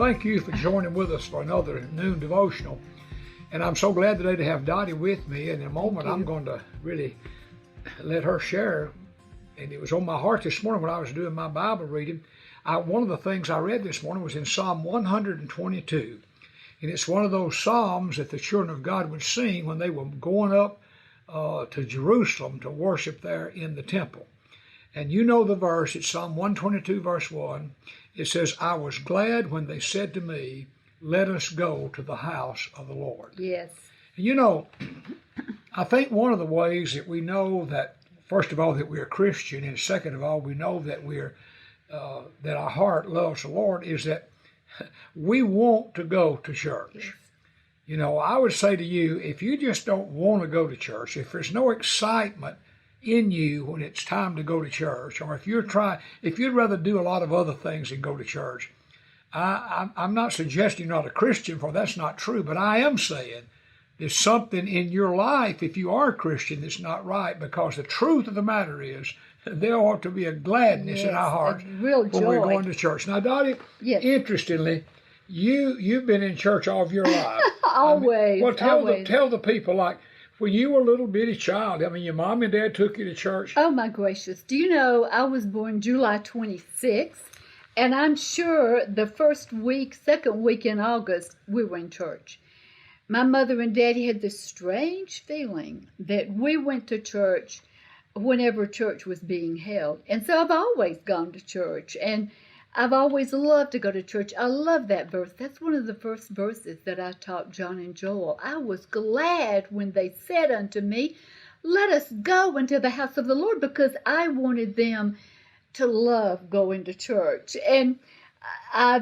thank you for joining with us for another noon devotional. And I'm so glad today to have Dottie with me. And in a moment, I'm going to really let her share. And it was on my heart this morning when I was doing my Bible reading. One of the things I read this morning was in Psalm 122. And it's one of those psalms that the children of God would sing when they were going up to Jerusalem to worship there in the temple. And you know the verse, it's Psalm 122 verse 1. It says, I was glad when they said to me, let us go to the house of the Lord. Yes. And you know, I think one of the ways that we know that, first of all, that we're Christian, and second of all, we know that that our heart loves the Lord, is that we want to go to church. Yes. You know, I would say to you, if you just don't want to go to church, if there's no excitement in you when it's time to go to church, or if you'd rather do a lot of other things than go to church, I'm not suggesting you're not a Christian, for that's not true, but I am saying there's something in your life, if you are a Christian, that's not right, because the truth of the matter is there ought to be a gladness in our hearts real joy when we're going to church. Now, Dottie, interestingly, you've been in church all of your life. Always. Well, tell the people, like, when you were a little bitty child, I mean, your mom and dad took you to church. Oh, my gracious. Do you know, I was born July 26th, and I'm sure the second week in August, we were in church. My mother and daddy had this strange feeling that we went to church whenever church was being held. And so I've always gone to church, and I've always loved to go to church. I love that verse. That's one of the first verses that I taught John and Joel. I was glad when they said unto me, let us go into the house of the Lord, because I wanted them to love going to church. And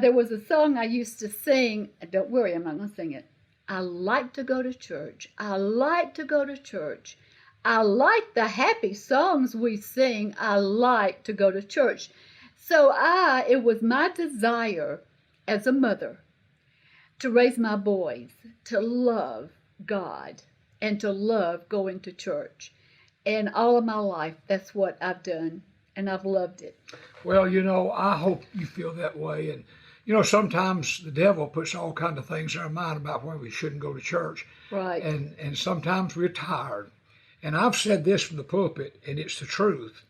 there was a song I used to sing. Don't worry, I'm not going to sing it. I like to go to church. I like to go to church. I like the happy songs we sing. I like to go to church. So it was my desire as a mother to raise my boys to love God and to love going to church. And all of my life, that's what I've done, and I've loved it. Well, you know, I hope you feel that way. And, you know, sometimes the devil puts all kinds of things in our mind about why we shouldn't go to church. Right. And sometimes we're tired. And I've said this from the pulpit, and it's the truth.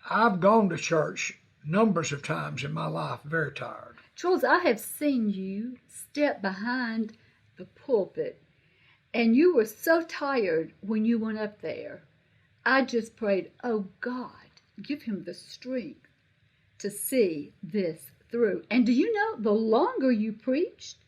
I've gone to church numbers of times in my life, very tired. Charles, I have seen you step behind the pulpit, and you were so tired when you went up there. I just prayed, oh God, give him the strength to see this through. And do you know, the longer you preached,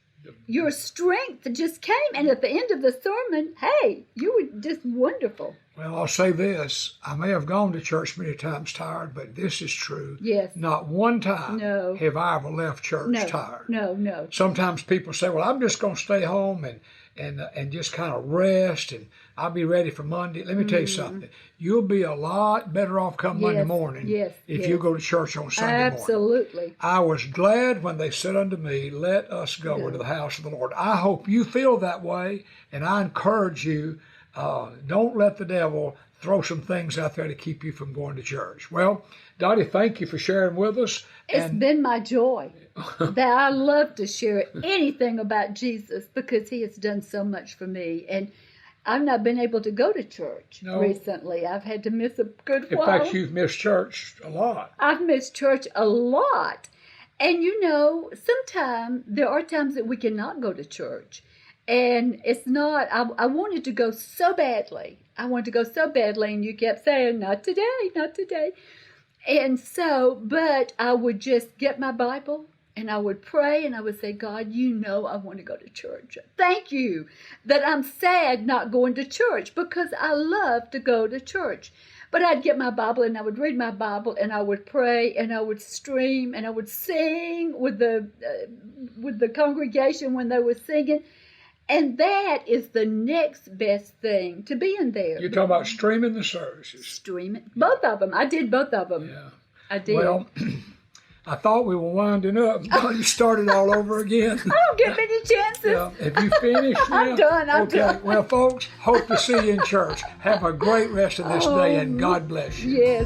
your strength just came. And at the end of the sermon, hey, you were just wonderful. Well, I'll say this. I may have gone to church many times tired, but this is true. Yes. Not one time have I ever left church tired. No. Sometimes people say, well, I'm just going to stay home and just kind of rest, and I'll be ready for Monday. Let me tell you something. You'll be a lot better off come Monday morning if you go to church on Sunday morning. Absolutely. I was glad when they said unto me, let us go into the house of the Lord. I hope you feel that way, and I encourage you, don't let the devil throw some things out there to keep you from going to church. Well, Dottie, thank you for sharing with us. It's been my joy that I love to share anything about Jesus, because he has done so much for me. And I've not been able to go to church recently. I've had to miss a good while. In fact, you've missed church a lot. I've missed church a lot. And you know, sometimes there are times that we cannot go to church. And it's not, I wanted to go so badly. And you kept saying, not today, not today. And so, but I would just get my Bible and I would pray and I would say, God, you know I want to go to church. Thank you that I'm sad not going to church, because I love to go to church. But I'd get my Bible and I would read my Bible and I would pray and I would stream and I would sing with the congregation when they were singing. And that is the next best thing, to be in there. You're talking about streaming the services. Streaming. Both of them. I did both of them. Yeah. I did. Well, I thought we were winding up. You started all over again. I don't get many chances. Yeah. Have you finished now? I'm done. I'm done. Well, folks, hope to see you in church. Have a great rest of this day, and God bless you. Yes.